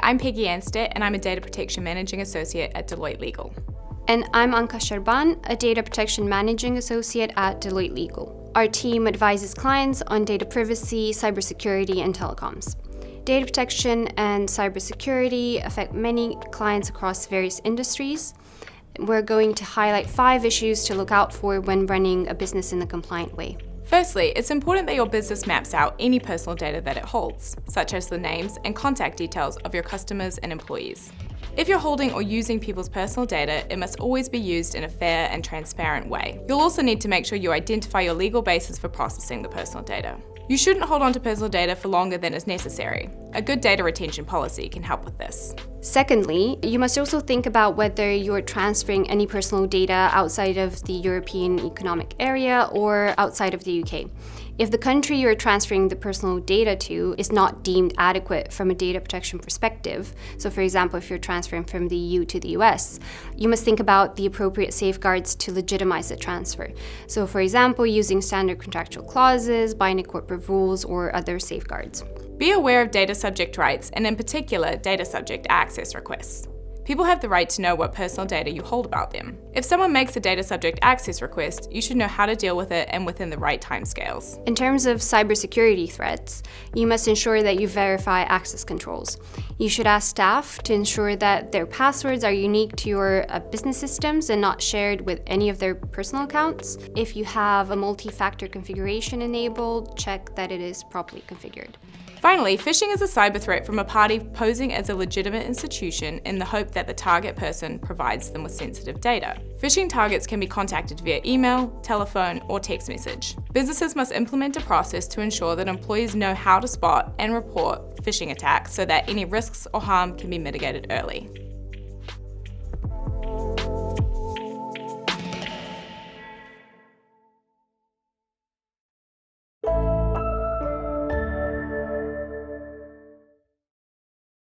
I'm Peggy Anstedt, and I'm a Data Protection Managing Associate at Deloitte Legal. And I'm Anka Sharban, a Data Protection Managing Associate at Deloitte Legal. Our team advises clients on data privacy, cybersecurity, and telecoms. Data protection and cybersecurity affect many clients across various industries. We're going to highlight 5 issues to look out for when running a business in a compliant way. Firstly, it's important that your business maps out any personal data that it holds, such as the names and contact details of your customers and employees. If you're holding or using people's personal data, it must always be used in a fair and transparent way. You'll also need to make sure you identify your legal basis for processing the personal data. You shouldn't hold on to personal data for longer than is necessary. A good data retention policy can help with this. Secondly, you must also think about whether you're transferring any personal data outside of the European Economic Area or outside of the UK. If the country you're transferring the personal data to is not deemed adequate from a data protection perspective, so for example, if you're transferring from the EU to the US, you must think about the appropriate safeguards to legitimize the transfer. So for example, using standard contractual clauses, binding corporate rules, or other safeguards. Be aware of data subject rights, and in particular, data subject access requests. People have the right to know what personal data you hold about them. If someone makes a data subject access request, you should know how to deal with it and within the right timescales. In terms of cybersecurity threats, you must ensure that you verify access controls. You should ask staff to ensure that their passwords are unique to your business systems and not shared with any of their personal accounts. If you have a multi-factor configuration enabled, check that it is properly configured. Finally, phishing is a cyber threat from a party posing as a legitimate institution in the hope that the target person provides them with sensitive data. Phishing targets can be contacted via email, telephone, or text message. Businesses must implement a process to ensure that employees know how to spot and report phishing attacks so that any risks or harm can be mitigated early.